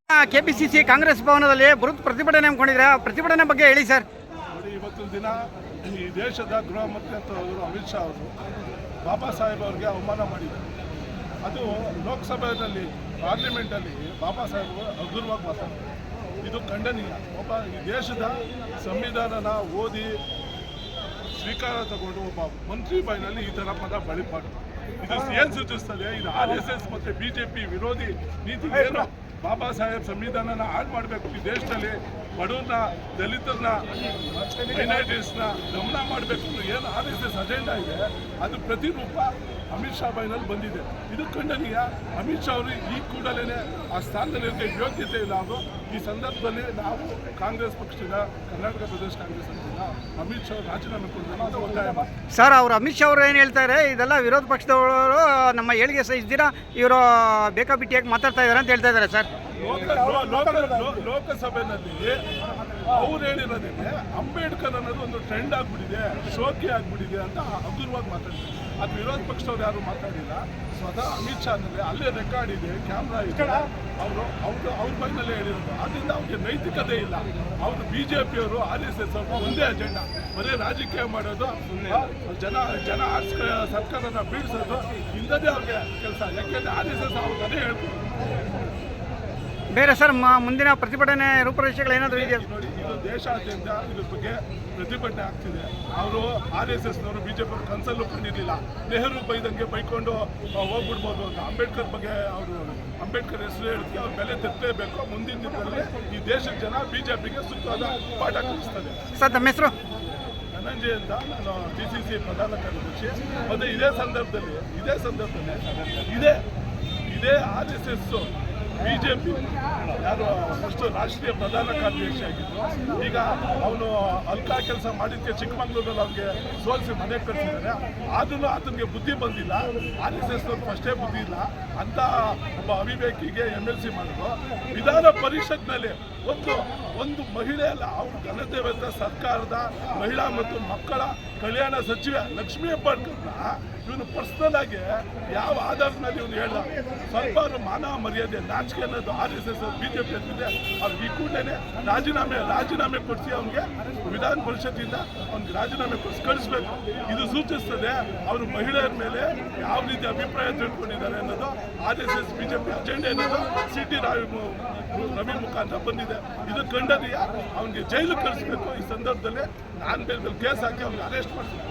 KPCC Congress ಭವನದಲ್ಲಿ ಬೃಹತ್ ಪ್ರತಿಭಟನೆ ಹಮ್ಮಿಕೊಂಡಿದ್ರೆ ಪ್ರತಿಭಟನೆ ಬಗ್ಗೆ ಹೇಳಿ ಸರ್. ನೋಡಿ, ಇವತ್ತಿನ ದಿನ ಈ ದೇಶದ ಗೃಹ ಮಂತ್ರಿ ಅಂತ ಅವರು ಅಮಿತ್ ಶಾ ಅವರು ಬಾಬಾ ಸಾಹೇಬ್ ಅವರಿಗೆ ಅವಮಾನ ಮಾಡಿದ್ದಾರೆ. ಅದು ಲೋಕಸಭೆಯಲ್ಲಿ ಪಾರ್ಲಿಮೆಂಟಲ್ಲಿ ಬಾಬಾ ಸಾಹೇಬ್ ಹಗುರವಾಗಿ ಮಾತಾಡ್ತಾರೆ. ಇದು ಖಂಡನೀಯ. ಒಬ್ಬ ಈ ದೇಶದ ಸಂವಿಧಾನನ ಓದಿ ಸ್ವೀಕಾರ ತಗೊಂಡು ಒಬ್ಬ ಮಂತ್ರಿ ಬಾಯಿನಲ್ಲಿ ಈ ಥರ ಪದ ಬಳಪಾಡು ಇದು ಏನು ಸೂಚಿಸ್ತದೆ? ಇದು RSS ಮತ್ತು BJP ವಿರೋಧಿ ನೀತಿ. ಏನು ಬಾಬಾ ಸಾಹೇಬ್ ಸಂವಿಧಾನನ ಹಾಳು ಮಾಡಬೇಕು, ಈ ದೇಶದಲ್ಲಿ ಬಡವರನ್ನ, ದಲಿತರನ್ನ, ಮೈನಾರಿಟೀಸ್ನ ಗಮನ ಮಾಡಬೇಕು ಅಂತ ಏನು RSS ಅಜೆಂಡಾ ಇದೆ, ಅದು ಪ್ರತಿರೂಪ ಅಮಿತ್ ಶಾ ಬಾಯಿನಲ್ಲಿ ಬಂದಿದೆ. ಇದು ಖಂಡನೀಯ. ಅಮಿತ್ ಶಾ ಅವರು ಈ ಕೂಡಲೇ ಆ ಸ್ಥಾನದಲ್ಲಿರೋಕ್ಕೆ ಯೋಗ್ಯತೆ ಇಲ್ಲ. ಅವರು ಈ ಸಂದರ್ಭದಲ್ಲಿ ನಾವು ಕಾಂಗ್ರೆಸ್ ಪಕ್ಷದಿಂದ, ಕರ್ನಾಟಕ ಪ್ರದೇಶ ಕಾಂಗ್ರೆಸ್ ಪಕ್ಷದಿಂದ ಅಮಿತ್ ಶಾ ರಾಜೀನಾಮೆ ಕೊಡಬೇಕು ಅಂತ ಒತ್ತಾಯ ಮಾಡ್ತಾರೆ. ಸರ್, ಅವರು ಅಮಿತ್ ಶಾ ಅವರು ಏನು ಹೇಳ್ತಾರೆ, ಇದೆಲ್ಲ ವಿರೋಧ ಪಕ್ಷದವರು ನಮ್ಮ ಏಳಿಗೆ ಸಹಿಸಿದ್ದೀರಾ, ಇವರು ಬೇಕಾಬಿಟ್ಟಿಯಾಗಿ ಮಾತಾಡ್ತಾ ಇದ್ದಾರೆ ಅಂತ ಹೇಳ್ತಾ ಇದ್ದಾರೆ ಸರ್. ಲೋಕಸಭೆಯಲ್ಲಿ ಅವ್ರು ಹೇಳಿರೋದೇನೆ ಅಂಬೇಡ್ಕರ್ ಅನ್ನೋದು ಒಂದು ಟ್ರೆಂಡ್ ಆಗಿಬಿಟ್ಟಿದೆ, ಶೋಕಿ ಆಗಿಬಿಟ್ಟಿದೆ ಅಂತ ಹಗುರವಾಗಿ ಮಾತಾಡ್ತಾರೆ. ಅದು ವಿರೋಧ ಪಕ್ಷದವ್ರು ಯಾರು ಮಾತಾಡಿಲ್ಲ. ಸ್ವತಃ ಅಮಿತ್ ಶಾನಲ್ಲಿ ಅಲ್ಲೇ ರೆಕಾರ್ಡ್ ಇದೆ, ಕ್ಯಾಮ್ರಾ ಇದೆ, ಅವ್ರ ಬಗ್ನಲ್ಲೇ ಹೇಳಿರೋದು. ಅದರಿಂದ ಅವ್ರಿಗೆ ನೈತಿಕತೆ ಇಲ್ಲ. ಅವರು BJPಯವರು RSS ಅವರು ಒಂದೇ ಅಜೆಂಡಾ, ಬರೀ ರಾಜಕೀಯ ಮಾಡೋದು, ಜನ ಸರ್ಕಾರನ ಬೀಳಿಸೋದು, ಇಂಥದ್ದೇ ಅವ್ರಿಗೆ ಕೆಲಸ. ಯಾಕೆಂದರೆ RSS ಅವ್ರಿಗೆ ಅದೇ ಹೇಳ್ತಾರೆ. ಬೇರೆ ಸರ್, ಮುಂದಿನ ಪ್ರತಿಭಟನೆ ರೂಪರೇಷೆಗಳು ಏನಾದರೂ ಇದೆಯಾ? ನೋಡಿ, ಇದು ದೇಶಾದ್ಯಂತ ಇದ್ರ ಬಗ್ಗೆ ಪ್ರತಿಭಟನೆ ಆಗ್ತಿದೆ. ಅವರು RSSನವರು BJP ಅವರು ಕನ್ಸಲ್ಲೂ ಕಂಡಿರಲಿಲ್ಲ. ನೆಹರು ಬೈದಂಗೆ ಬೈಕೊಂಡು ಹೋಗ್ಬಿಡ್ಬೋದು ಅಂತ. ಅಂಬೇಡ್ಕರ್ ಬಗ್ಗೆ ಅಂಬೇಡ್ಕರ್ ಹೆಸರು ಹೇಳೋದಕ್ಕೆ ಅವ್ರ ಬೆಲೆ ತೆತ್ತಲೇಬೇಕು. ಮುಂದಿನ ದಿನಗಳಲ್ಲಿ ಈ ದೇಶದ ಜನ BJPಗೆ ಸೂಕ್ತವಾದ ಪಾಠ ಕಲಿಸ್ತದೆ. ಸರ್, ತಮ್ಮ ಹೆಸರು? ಧನಂಜಯ ಅಂತ, ನಾನು DCC ಪ್ರಧಾನ ಕಾರ್ಯದರ್ಶಿ. ಮತ್ತು ಇದೇ ಸಂದರ್ಭದಲ್ಲಿ ಇದೇ RSS BJP ಯಾರು ಫಸ್ಟ್ ರಾಷ್ಟ್ರೀಯ ಪ್ರಧಾನ ಕಾರ್ಯದರ್ಶಿ ಆಗಿದ್ದು, ಈಗ ಅವನು ಅಲ್ಕಾ ಕೆಲಸ ಮಾಡಿದ್ದಕ್ಕೆ ಚಿಕ್ಕಮಂಗ್ಳೂರಲ್ಲಿ ಅವ್ರಿಗೆ ಸೋಲಿಸಿ ಮನೆಗೆ ಕಳಿಸಿದ್ದಾರೆ. ಆದ್ರೂ ಆತನಿಗೆ ಬುದ್ಧಿ ಬಂದಿಲ್ಲ. RSSನವ್ರು ಫಸ್ಟೇ ಬುದ್ಧಿ ಇಲ್ಲ ಅಂತ ಒಬ್ಬ ಅವಿವೇಕಿಗೆ MLC ಮಾಡಿದ್ರು. ವಿಧಾನ ಪರಿಷತ್ನಲ್ಲಿ ಒಂದು ಮಹಿಳೆ ಅಲ್ಲ, ಅವರು ಘನತೆವೆತ್ತ ಸರ್ಕಾರದ ಮಹಿಳಾ ಮತ್ತು ಮಕ್ಕಳ ಕಲ್ಯಾಣ ಸಚಿವೆ ಲಕ್ಷ್ಮೀ ಹೆಬ್ಬಾಳ್ಕರ್ನ ಇವನು ಪರ್ಸನಲ್ ಆಗಿ ಯಾವ ಆಧಾರದ ಮೇಲೆ ಇವನು ಹೇಳ್ದ? ಸ್ವಲ್ಪ ಮಾನ ಮರ್ಯಾದೆ, ನಾಚಿಕೆ ಅನ್ನೋದು RSS BJP ಅಂತಿದೆ. ಅವ್ರು ಈ ಕೂಡಲೇ ರಾಜೀನಾಮೆ ಕೊಡಿಸಿ ಅವನಿಗೆ ವಿಧಾನ ಪರಿಷತ್ತಿಂದ ಅವ್ನಿಗೆ ರಾಜೀನಾಮೆ ಕೊಡಿಸಿ ಕಳಿಸ್ಬೇಕು. ಇದು ಸೂಚಿಸ್ತದೆ ಅವರು ಮಹಿಳೆಯರ ಮೇಲೆ ಯಾವ ರೀತಿ ಅಭಿಪ್ರಾಯ ತಿಳ್ಕೊಂಡಿದ್ದಾರೆ ಅನ್ನೋದು. RSS BJP ಅಜೆಂಡಾ ಅನ್ನೋದು CT ರವಿ ಮುಖಾಂತರ ಬಂದಿದೆ. ಇದು ಖಂಡನೀಯ. ಅವನಿಗೆ ಜೈಲಿಗೆ ಕಳಿಸ್ಬೇಕು. ಈ ಸಂದರ್ಭದಲ್ಲಿ ನಾನು ಮೇಲೆ ಕೇಸ್ ಹಾಕಿ ಅವ್ನಿಗೆ ಅರೆಸ್ಟ್ ಮಾಡ್ತೀನಿ.